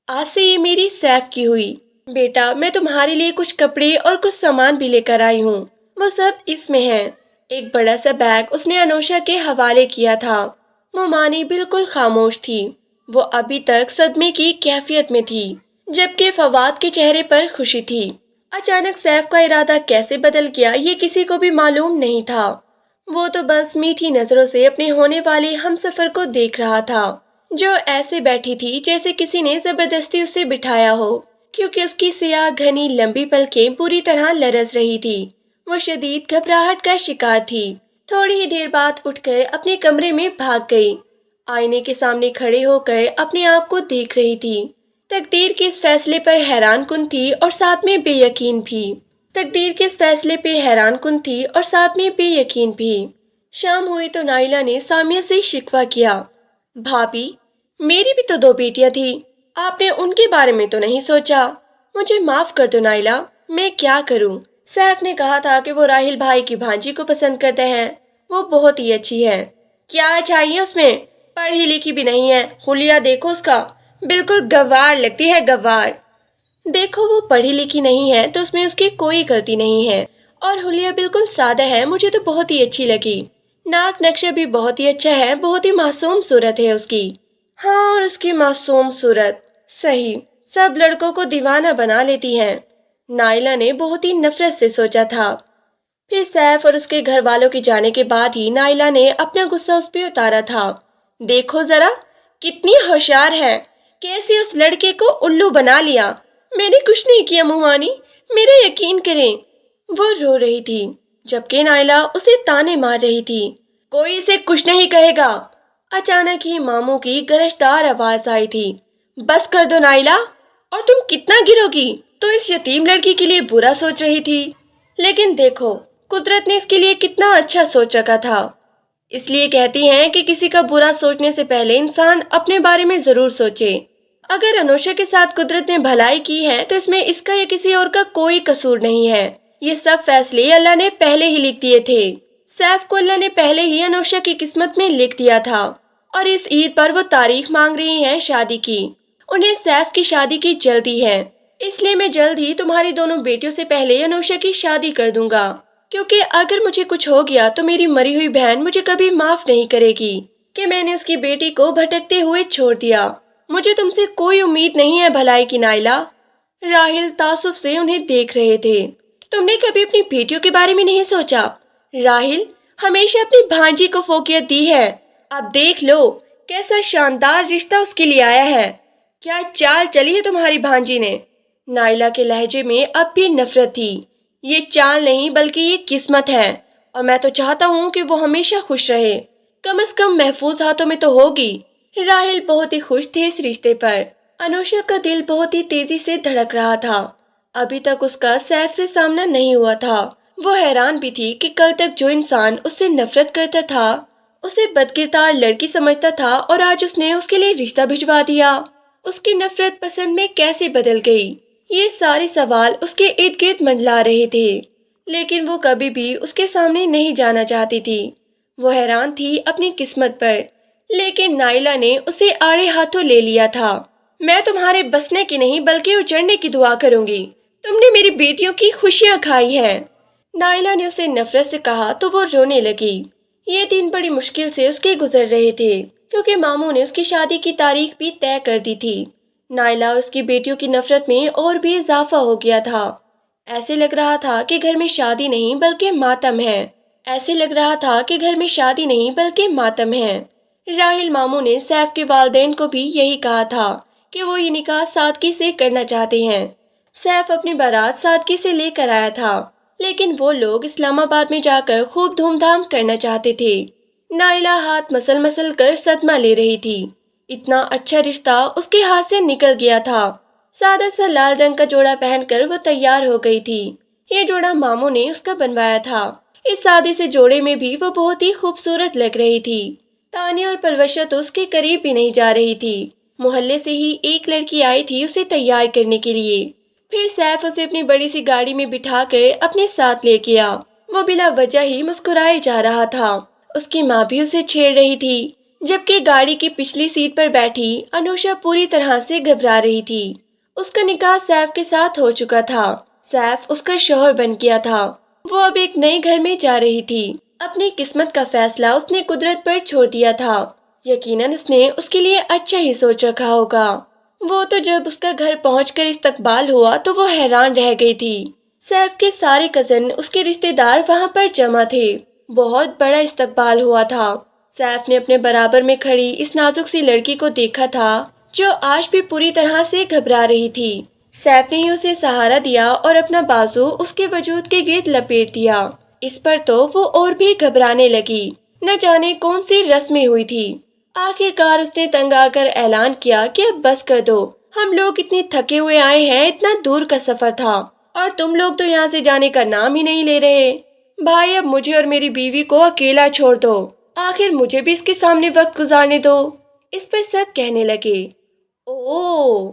آج سے یہ میری سیف کی ہوئی۔ بیٹا، میں تمہارے لیے کچھ کپڑے اور کچھ سامان بھی لے کر آئی ہوں، وہ سب اس میں ہیں۔ ایک بڑا سا بیگ اس نے انوشا کے حوالے کیا تھا۔ مومانی بالکل خاموش تھی، وہ ابھی تک صدمے کی کیفیت میں تھی، جبکہ فواد کے چہرے پر خوشی تھی۔ اچانک سیف کا ارادہ کیسے بدل گیا یہ کسی کو بھی معلوم نہیں تھا۔ وہ تو بس میٹھی نظروں سے اپنے ہونے والے ہمسفر کو دیکھ رہا تھا، جو ایسے بیٹھی تھی جیسے کسی نے زبردستی اسے بٹھایا ہو، کیونکہ اس کی سیاہ گھنی لمبی پلکیں پوری طرح لرز رہی تھی۔ وہ شدید گھبراہٹ کا شکار تھی۔ تھوڑی ہی دیر بعد اٹھ کر اپنے کمرے میں بھاگ گئی۔ آئینے کے سامنے کھڑے ہو کر اپنے آپ کو دیکھ رہی تھی۔ تقدیر کے اس فیصلے پر حیران کن تھی اور ساتھ میں بے یقین بھی۔ تقدیر کے اس فیصلے پہ حیران کن تھی اور ساتھ میں بے یقین بھی۔ شام ہوئی تو نائلہ نے سامیہ سے شکوہ کیا، بھابی، میری بھی تو 2 بیٹیاں تھیں، آپ نے ان کے بارے میں تو نہیں سوچا؟ مجھے معاف کر دو نائلہ، میں کیا کروں؟ سیف نے کہا تھا کہ وہ راہیل بھائی کی بھانجی کو پسند کرتے ہیں، وہ بہت ہی اچھی ہے۔ کیا چاہیے اس میں؟ پڑھی لکھی بھی نہیں ہے، حلیہ دیکھو اس کا، بالکل گوار لگتی ہے، گوار۔ دیکھو وہ پڑھی لکھی نہیں ہے تو اس میں اس کی کوئی غلطی نہیں ہے، اور حلیہ بالکل سادہ ہے، مجھے تو بہت ہی اچھی لگی۔ ناک نقشہ بھی بہت ہی اچھا ہے، بہت ہی معصوم صورت ہے اس کی۔ ہاں، اور اس کی معصوم صورت صحیح سب لڑکوں کو دیوانہ بنا لیتی ہے، نائلہ نے بہت ہی نفرت سے سوچا تھا۔ پھر سیف اور اس کے گھر والوں کے جانے کے بعد ہی نائلہ نے اپنا غصہ اس پہ اتارا تھا۔ دیکھو ذرا کتنی ہوشیار ہے، کیسے اس لڑکے کو الو بنا لیا۔ میں نے کچھ نہیں کیا مومانی، میرا یقین کریں۔ وہ رو رہی تھی، جبکہ نائلہ اسے تانے مار رہی تھی۔ کوئی اسے کچھ نہیں کہے گا۔ اچانک ہی ماموں کی گرجدار آواز آئی تھی، بس کر دو نائلہ، اور تم کتنا گرو گی؟ تو اس یتیم لڑکی کے لیے برا سوچ رہی تھی، لیکن دیکھو قدرت نے اس کے لیے کتنا اچھا سوچ رکھا تھا۔ اس لیے کہتی ہیں کہ کسی کا برا سوچنے سے پہلے انسان اپنے بارے میں ضرور سوچے۔ اگر انوشا کے ساتھ قدرت نے بھلائی کی ہے تو اس میں اس کا یا کسی اور کا کوئی قصور نہیں ہے۔ یہ سب فیصلے اللہ نے پہلے ہی لکھ دیے تھے۔ سیف کو اللہ نے پہلے ہی انوشا کی قسمت میں لکھ دیا تھا، اور اس عید پر وہ تاریخ مانگ رہی ہیں شادی کی۔ انہیں سیف کی شادی کی جلدی ہے، اس لیے میں جلد ہی تمہاری دونوں بیٹیوں سے پہلے انوشا کی شادی کر دوں گا، کیونکہ اگر مجھے کچھ ہو گیا تو میری مری ہوئی بہن مجھے کبھی معاف نہیں کرے گی کہ میں نے اس کی بیٹی کو بھٹکتے ہوئے چھوڑ دیا۔ مجھے تم سے کوئی امید نہیں ہے بھلائی کی نائلہ۔ راہیل تعصب سے انہیں دیکھ رہے تھے۔ تم نے کبھی اپنی بیٹیوں کے بارے میں نہیں سوچا؟ راہیل ہمیشہ اپنی بھانجی کو فوقیت دی ہے، اب دیکھ لو کیسا شاندار رشتہ اس کے لیے آیا ہے۔ کیا چال چلی ہے تمہاری بھانجی نے؟ نائلہ کے لہجے میں اب بھی نفرت تھی۔ یہ چال نہیں بلکہ یہ قسمت ہے، اور میں تو چاہتا ہوں کہ وہ ہمیشہ خوش رہے، کم از کم محفوظ ہاتھوں میں تو ہوگی۔ راہیل بہت ہی خوش تھے اس رشتے پر۔ انوشا کا دل بہت ہی تیزی سے دھڑک رہا تھا۔ ابھی تک اس کا سیف سے سامنا نہیں ہوا تھا۔ وہ حیران بھی تھی کہ کل تک جو انسان اس سے نفرت کرتا تھا، اسے بدکردار لڑکی سمجھتا تھا، اور آج اس نے اس کے لیے رشتہ بھجوا دیا۔ اس کی نفرت پسند میں کیسے بدل گئی؟ یہ سارے سوال اس کے ارد گرد منڈلا رہے تھے، لیکن وہ کبھی بھی اس کے سامنے نہیں جانا چاہتی تھی۔ وہ حیران تھی اپنی قسمت پر، لیکن نائلہ نے اسے آڑے ہاتھوں لے لیا تھا۔ میں تمہارے بسنے کی نہیں بلکہ اجڑنے کی دعا کروں گی، تم نے میری بیٹیوں کی خوشیاں کھائی ہیں۔ نائلہ نے اسے نفرت سے کہا تو وہ رونے لگی۔ یہ دن بڑی مشکل سے اس کے گزر رہے تھے، کیونکہ ماموں نے اس کی شادی کی تاریخ بھی طے کر دی تھی۔ نائلہ اور اس کی بیٹیوں کی نفرت میں اور بھی اضافہ ہو گیا تھا۔ ایسے لگ رہا تھا کہ گھر میں شادی نہیں بلکہ ماتم ہے۔ ایسے لگ رہا تھا کہ گھر میں شادی نہیں بلکہ ماتم ہے۔ راہیل ماموں نے سیف کے والدین کو بھی یہی کہا تھا کہ وہ یہ نکاح سادگی سے کرنا چاہتے ہیں۔ سیف اپنی بارات سادگی سے لے کر آیا تھا، لیکن وہ لوگ اسلام آباد میں جا کر خوب دھوم دھام کرنا چاہتے تھے۔ نائلہ ہاتھ مسل مسل کر صدمہ لے رہی تھی۔ اتنا اچھا رشتہ اس کے ہاتھ سے نکل گیا تھا۔ سادہ سا لال رنگ کا جوڑا پہن کر وہ تیار ہو گئی تھی، یہ جوڑا ماموں نے اس کا بنوایا تھا۔ اس سادے سے جوڑے میں بھی وہ بہت ہی خوبصورت لگ رہی تھی۔ تانیہ اور پلوشہ تو اس کے قریب بھی نہیں جا رہی تھی۔ محلے سے ہی ایک لڑکی آئی تھی اسے تیار کرنے کے لیے۔ پھر سیف اسے اپنی بڑی سی گاڑی میں بٹھا کر اپنے ساتھ لے گیا۔ وہ بلا وجہ ہی مسکرائے جا رہا تھا۔ اس کی ماں بھی اسے چھیڑ رہی تھی، جبکہ گاڑی کی پچھلی سیٹ پر بیٹھی انوشا پوری طرح سے گھبرا رہی تھی۔ اس کا نکاح سیف کے ساتھ ہو چکا تھا۔ سیف اس کا شوہر بن گیا تھا۔ وہ اب ایک نئے گھر میں جا رہی تھی۔ اپنی قسمت کا فیصلہ اس نے قدرت پر چھوڑ دیا تھا۔ یقیناً اس نے اس کے لیے اچھا ہی سوچ رکھا ہوگا۔ وہ تو جب اس کا گھر پہنچ کر استقبال ہوا تو وہ حیران رہ گئی تھی۔ سیف کے سارے کزن، اس کے رشتے دار وہاں پر جمع تھے۔ بہت بڑا استقبال ہوا تھا۔ سیف نے اپنے برابر میں کھڑی اس نازک سی لڑکی کو دیکھا تھا جو آج بھی پوری طرح سے گھبرا رہی تھی۔ سیف نے ہی اسے سہارا دیا اور اپنا بازو اس کے وجود کے گرد لپیٹ دیا۔ اس پر تو وہ اور بھی گھبرانے لگی۔ نہ جانے کون سی رسمیں ہوئی تھی۔ آخر کار اس نے تنگ آ کر اعلان کیا کہ اب بس کر دو، ہم لوگ اتنے تھکے ہوئے آئے ہیں، اتنا دور کا سفر تھا اور تم لوگ تو یہاں سے جانے کا نام ہی نہیں لے رہے۔ بھائی اب مجھے اور میری بیوی کو اکیلا چھوڑ دو، آخر مجھے بھی اس کے سامنے وقت گزارنے دو۔ اس پر سب کہنے لگے، اوہ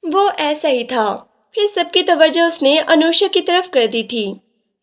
وہ ایسا ہی تھا۔ پھر سب کی توجہ اس نے انوشا کی طرف کر دی تھی۔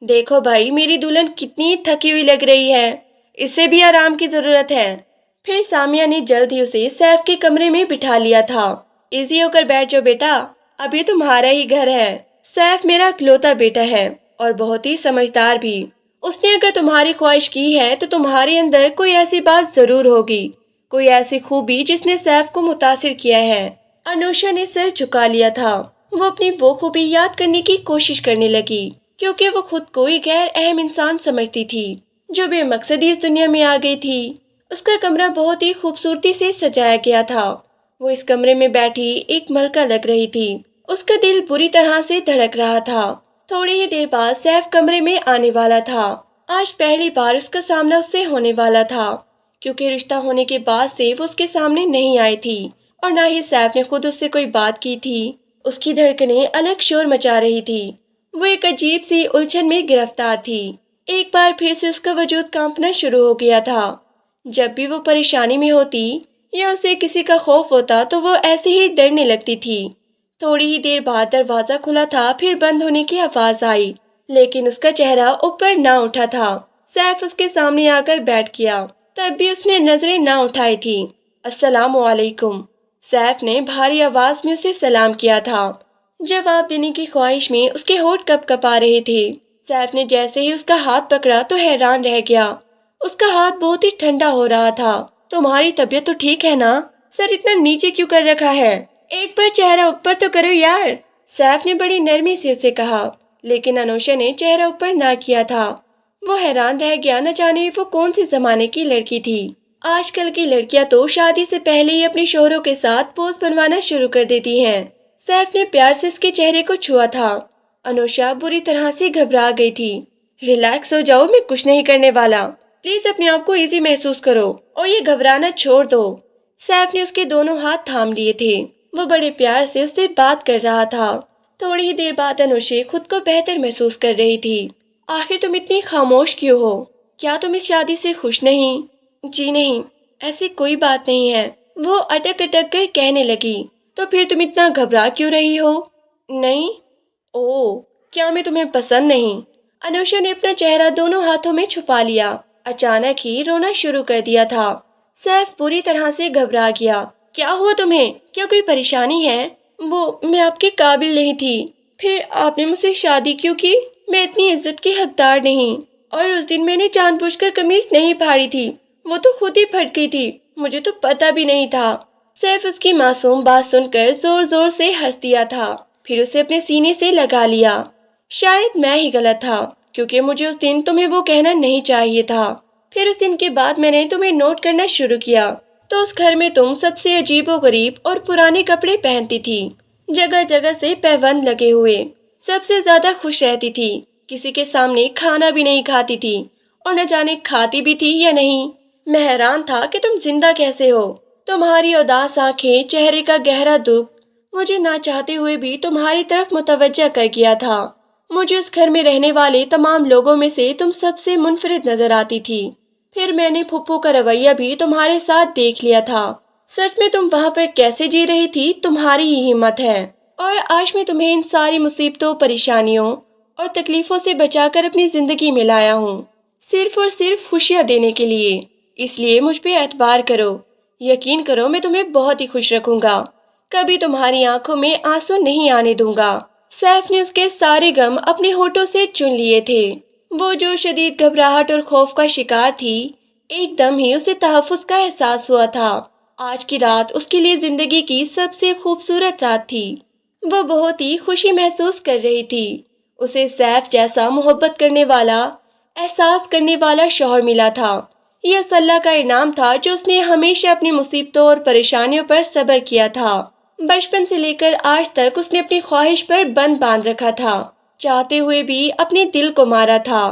دیکھو بھائی، میری دلہن کتنی تھکی ہوئی لگ رہی ہے، اسے بھی آرام کی ضرورت ہے۔ پھر سامیہ نے جلد ہی اسے سیف کے کمرے میں بٹھا لیا تھا۔ ایزی ہو کر بیٹھ جاؤ بیٹا، اب یہ تمہارا ہی گھر ہے۔ سیف میرا اکلوتا بیٹا ہے اور بہت ہی سمجھدار بھی۔ اس نے اگر تمہاری خواہش کی ہے تو تمہارے اندر کوئی ایسی بات ضرور ہوگی، کوئی ایسی خوبی جس نے سیف کو متاثر کیا ہے۔ انوشا نے سر جھکا لیا تھا۔ وہ اپنی وہ خوبی یاد کرنے کی کوشش کرنے لگی، کیونکہ وہ خود کو ایک غیر اہم انسان سمجھتی تھی جو بے مقصد اس دنیا میں آ گئی تھی۔ اس کا کمرہ بہت ہی خوبصورتی سے سجایا گیا تھا۔ وہ اس کمرے میں بیٹھی ایک ملکہ لگ رہی تھی۔ اس کا دل بری طرح سے دھڑک رہا تھا۔ تھوڑی ہی دیر بعد سیف کمرے میں آنے والا تھا۔ آج پہلی بار اس کا سامنا اس سے ہونے والا تھا، کیونکہ رشتہ ہونے کے بعد سے وہ اس کے سامنے نہیں آئی تھی اور نہ ہی سیف نے خود اس سے کوئی بات کی تھی۔ اس کی دھڑکنیں الگ شور مچا رہی تھی۔ وہ ایک عجیب سی الجھن میں گرفتار تھی۔ ایک بار پھر سے اس کا وجود کانپنا شروع ہو گیا تھا۔ جب بھی وہ پریشانی میں ہوتی یا اسے کسی کا خوف ہوتا تو وہ ایسے ہی ڈرنے لگتی تھی۔ تھوڑی ہی دیر بعد دروازہ کھلا تھا، پھر بند ہونے کی آواز آئی، لیکن اس کا چہرہ اوپر نہ اٹھا تھا۔ سیف اس کے سامنے آ کر بیٹھ گیا، تب بھی اس نے نظریں نہ اٹھائی تھی۔ السلام علیکم، سیف نے بھاری آواز میں اسے سلام کیا تھا۔ جواب دینے کی خواہش میں اس کے ہونٹ کپ کپا رہے تھے۔ سیف نے جیسے ہی اس کا ہاتھ پکڑا تو حیران رہ گیا۔ اس کا ہاتھ بہت ہی ٹھنڈا ہو رہا تھا۔ تمہاری طبیعت تو ٹھیک ہے نا؟ سر اتنا نیچے کیوں کر رکھا ہے؟ ایک بار چہرہ اوپر تو کرو یار، سیف نے بڑی نرمی سے اسے کہا، لیکن انوشا نے چہرہ اوپر نہ کیا تھا۔ وہ حیران رہ گیا، نہ جانے وہ کون سی زمانے کی لڑکی تھی۔ آج کل کی لڑکیاں تو شادی سے پہلے ہی اپنے شوہروں کے ساتھ پوز بنوانا شروع کر دیتی ہیں۔ سیف نے پیار سے اس کے چہرے کو چھوا تھا۔ انوشا بری طرح سے گھبرا گئی تھی۔ ریلیکس ہو جاؤ، میں کچھ نہیں کرنے والا، پلیز اپنے آپ کو ایزی محسوس کرو اور یہ گھبرانا چھوڑ دو۔ سیف نے اس کے دونوں ہاتھ تھام لیے تھے۔ وہ بڑے پیار سے اس سے بات کر رہا تھا۔ تھوڑی ہی دیر بعد انوشا خود کو بہتر محسوس کر رہی تھی۔ آخر تم اتنی خاموش کیوں ہو؟ کیا تم اس شادی سے خوش نہیں؟ جی نہیں، ایسی کوئی بات نہیں ہے، وہ اٹک اٹک کر کہنے لگی۔ تو پھر تم اتنا گھبرا کیوں رہی ہو؟ نہیں؟ اوہ، کیا میں تمہیں پسند نہیں؟ انوشا نے اپنا چہرہ دونوں ہاتھوں میں چھپا لیا۔ اچانک ہی رونا شروع کر دیا تھا۔ سیف پوری طرح سے گھبرا گیا۔ کیا ہوا تمہیں؟ کیا کوئی پریشانی ہے؟ میں آپ کے قابل نہیں تھی، پھر آپ نے مجھ سے شادی کیوں کی؟ میں اتنی عزت کی حقدار نہیں، اور اس دن میں نے جان بوجھ کر قمیض نہیں پھاڑی تھی، وہ تو خود ہی پھٹ گئی تھی، مجھے تو پتہ بھی نہیں تھا۔ سیف اس کی معصوم بات سن کر زور زور سے ہنس دیا تھا، پھر اسے اپنے سینے سے لگا لیا۔ شاید میں ہی غلط تھا، کیونکہ مجھے اس دن تمہیں وہ کہنا نہیں چاہیے تھا۔ پھر اس دن کے بعد میں نے تمہیں نوٹ کرنا شروع کیا تو اس گھر میں تم سب سے عجیب و غریب اور پرانے کپڑے پہنتی تھی، جگہ جگہ سے پیوند لگے ہوئے، سب سے زیادہ خوش رہتی تھی، کسی کے سامنے کھانا بھی نہیں کھاتی تھی، اور نہ جانے کھاتی بھی تھی یا نہیں۔ میں حیران تھا کہ تم زندہ کیسے ہو۔ تمہاری اداس آنکھیں، چہرے کا گہرا دکھ مجھے نہ چاہتے ہوئے بھی تمہاری طرف متوجہ کر گیا تھا۔ مجھے اس گھر میں رہنے والے تمام لوگوں میں سے تم سب سے منفرد نظر آتی تھی۔ پھر میں نے پھپھو کا رویہ بھی تمہارے ساتھ دیکھ لیا تھا۔ سچ میں تم وہاں پر کیسے جی رہی تھی تمہاری ہی ہمت ہے، اور آج میں تمہیں ان ساری مصیبتوں، پریشانیوں اور تکلیفوں سے بچا کر اپنی زندگی میں لایا ہوں، صرف اور صرف خوشیاں دینے کے لیے۔ اس لیے مجھ پہ اعتبار کرو، یقین کرو میں تمہیں بہت ہی خوش رکھوں گا، کبھی تمہاری آنکھوں میں آنسو نہیں آنے دوں گا۔ سیف نے اس کے سارے غم اپنے ہونٹوں سے چن لیے تھے۔ وہ جو شدید گھبراہٹ اور خوف کا شکار تھی، ایک دم ہی اسے تحفظ کا احساس ہوا تھا۔ آج کی رات اس کے لیے زندگی کی سب سے خوبصورت رات تھی۔ وہ بہت ہی خوشی محسوس کر رہی تھی۔ اسے سیف جیسا محبت کرنے والا، احساس کرنے والا شوہر ملا تھا۔ یہ اس اللہ کا انعام تھا جو اس نے ہمیشہ اپنی مصیبتوں اور پریشانیوں پر صبر کیا تھا۔ بچپن سے لے کر آج تک اس نے اپنی خواہش پر بند باندھ رکھا تھا، چاہتے ہوئے بھی اپنے دل کو مارا تھا۔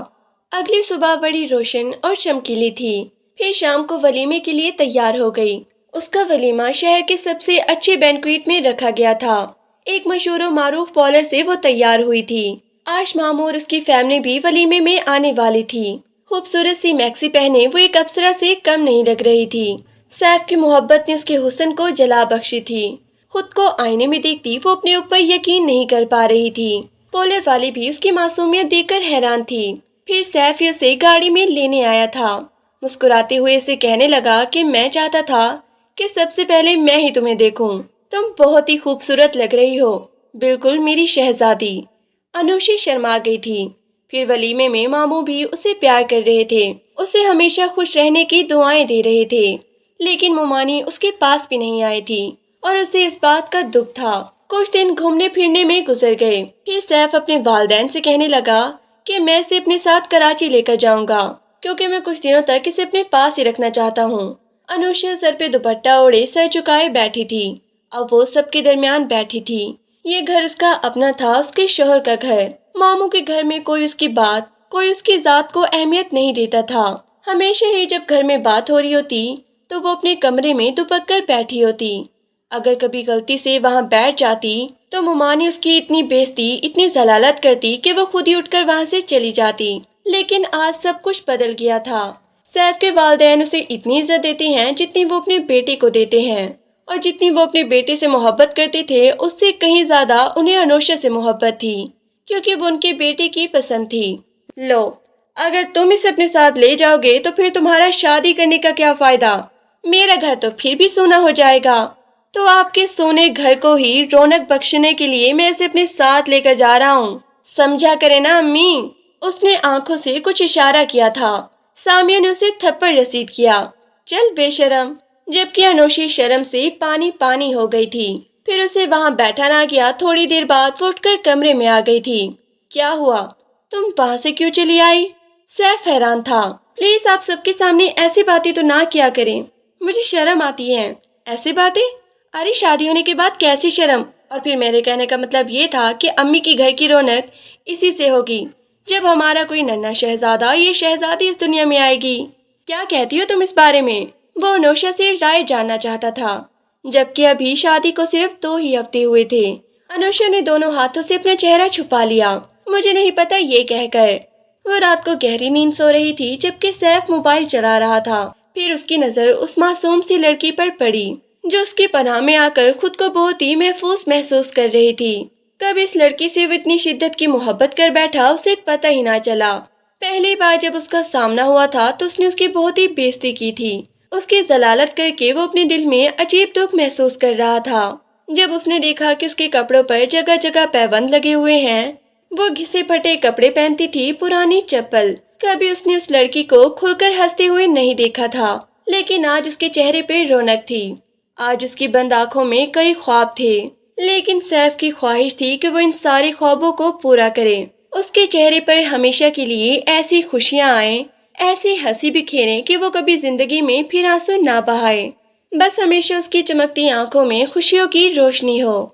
اگلی صبح بڑی روشن اور چمکیلی تھی۔ پھر شام کو ولیمے کے لیے تیار ہو گئی۔ اس کا ولیمہ شہر کے سب سے اچھے بینکویٹ میں رکھا گیا تھا۔ ایک مشہور و معروف پارلر سے وہ تیار ہوئی تھی۔ آج ماموں اور اس کی فیملی بھی ولیمے میں آنے والی تھی۔ خوبصورت سی میکسی پہنے وہ ایک اپسرا سے کم نہیں لگ رہی تھی۔ سیف کی محبت نے اس کے حسن کو جلا بخشی تھی۔ خود کو آئینے میں دیکھتی وہ اپنے اوپر یقین نہیں کر پا رہی تھی۔ پارلر والی بھی اس کی معصومیت دیکھ کر حیران تھی۔ پھر سیف ہی اسے گاڑی میں لینے آیا تھا۔ مسکراتے ہوئے اسے کہنے لگا کہ میں چاہتا تھا کہ سب سے پہلے میں ہی تمہیں دیکھوں۔ تم بہت ہی خوبصورت لگ رہی ہو، بالکل میری شہزادی۔ انوشی شرما گئی تھی۔ پھر ولیمے میں ماموں بھی اسے پیار کر رہے تھے، اسے ہمیشہ خوش رہنے کی دعائیں دے رہے تھے، لیکن ممانی اس کے پاس بھی نہیں آئی تھی اور اسے اس بات کا دکھ تھا۔ کچھ دن گھومنے پھرنے میں گزر گئے۔ پھر سیف اپنے والدین سے کہنے لگا کہ میں اسے اپنے ساتھ کراچی لے کر جاؤں گا، کیونکہ میں کچھ دنوں تک اسے اپنے پاس ہی رکھنا چاہتا ہوں۔ انوشا سر پہ دوپٹہ اوڑھے سر جھکائے بیٹھی تھی۔ اب وہ سب کے درمیان بیٹھی تھی۔ یہ گھر اس کا اپنا تھا، اس کے شوہر کا گھر۔ ماموں کے گھر میں کوئی اس کی بات، کوئی اس کی ذات کو اہمیت نہیں دیتا تھا۔ ہمیشہ ہی جب گھر میں بات ہو رہی ہوتی تو وہ اپنے کمرے میں دبک کر بیٹھی ہوتی۔ اگر کبھی غلطی سے وہاں بیٹھ جاتی تو ممانی اس کی اتنی بےعزتی، اتنی ذلالت کرتی کہ وہ خود ہی اٹھ کر وہاں سے چلی جاتی۔ لیکن آج سب کچھ بدل گیا تھا۔ سیف کے والدین اسے اتنی عزت دیتے ہیں جتنی وہ اپنے بیٹے کو دیتے ہیں، اور جتنی وہ اپنے بیٹے سے محبت کرتے تھے اس سے کہیں زیادہ انہیں انوشا سے محبت تھی، کیونکہ وہ ان کے بیٹے کی پسند تھی۔ لو، اگر تم اسے اپنے ساتھ لے جاؤ گے تو پھر تمہارا شادی کرنے کا کیا فائدہ؟ میرا گھر تو پھر بھی سونا ہو جائے گا۔ تو آپ کے سونے گھر کو ہی رونق بخشنے کے لیے میں اسے اپنے ساتھ لے کر جا رہا ہوں، سمجھا کرے نا امی۔ اس نے آنکھوں سے کچھ اشارہ کیا تھا۔ سامیہ نے اسے تھپڑ رسید کیا۔ چل بے شرم۔ جبکہ انوشی شرم سے پانی پانی ہو گئی تھی۔ پھر اسے وہاں بیٹھا نہ گیا۔ تھوڑی دیر بعد وہ اٹھ کر کمرے میں آ گئی تھی۔ کیا ہوا؟ تم وہاں سے کیوں چلی آئی؟ سیف حیران تھا۔ پلیز آپ سب کے سامنے ایسی باتیں تو نہ کیا کریں، مجھے شرم آتی ہے۔ ایسی باتیں؟ ارے شادی ہونے کے بعد کیسی شرم؟ اور پھر میرے کہنے کا مطلب یہ تھا کہ امی کی گھر کی رونق اسی سے ہوگی، جب ہمارا کوئی ننھا شہزادہ یا شہزادی اس دنیا میں آئے گی۔ کیا کہتی ہو تم اس بارے میں؟ وہ انوشا سے رائے جاننا چاہتا تھا، جبکہ ابھی شادی کو صرف 2 ہی ہفتے ہوئے تھے۔ انوشا نے دونوں ہاتھوں سے اپنا چہرہ چھپا لیا۔ مجھے نہیں پتا یہ کہہ کر وہ رات کو گہری نیند سو رہی تھی، جبکہ سیف موبائل چلا رہا تھا۔ پھر اس کی نظر اس معصوم سی لڑکی پر پڑی جو اس کی پناہ میں آ کر خود کو بہت ہی محفوظ محسوس کر رہی تھی۔ کب اس لڑکی سے وہ اتنی شدت کی محبت کر بیٹھا اسے پتہ ہی نہ چلا۔ پہلی بار جب اس کا سامنا ہوا تھا تو اس نے اس کی بہت ہی بےعزتی کی تھی۔ اس کی ذلالت کر کے وہ اپنے دل میں عجیب دکھ محسوس کر رہا تھا۔ جب اس نے دیکھا کہ اس کے کپڑوں پر جگہ جگہ پیبند لگے ہوئے ہیں، وہ گھسے پھٹے کپڑے پہنتی تھی، پرانی چپل۔ کبھی اس نے اس لڑکی کو کھل کر ہنستے ہوئے نہیں دیکھا تھا، لیکن آج اس کے چہرے پہ رونق تھی۔ آج اس کی بند آنکھوں میں کئی خواب تھے، لیکن سیف کی خواہش تھی کہ وہ ان سارے خوابوں کو پورا کرے۔ اس کے چہرے پر ہمیشہ کے لیے ایسی خوشیاں آئیں، ایسی ہنسی بکھیریں کہ وہ کبھی زندگی میں پھر آنسو نہ بہائے، بس ہمیشہ اس کی چمکتی آنکھوں میں خوشیوں کی روشنی ہو۔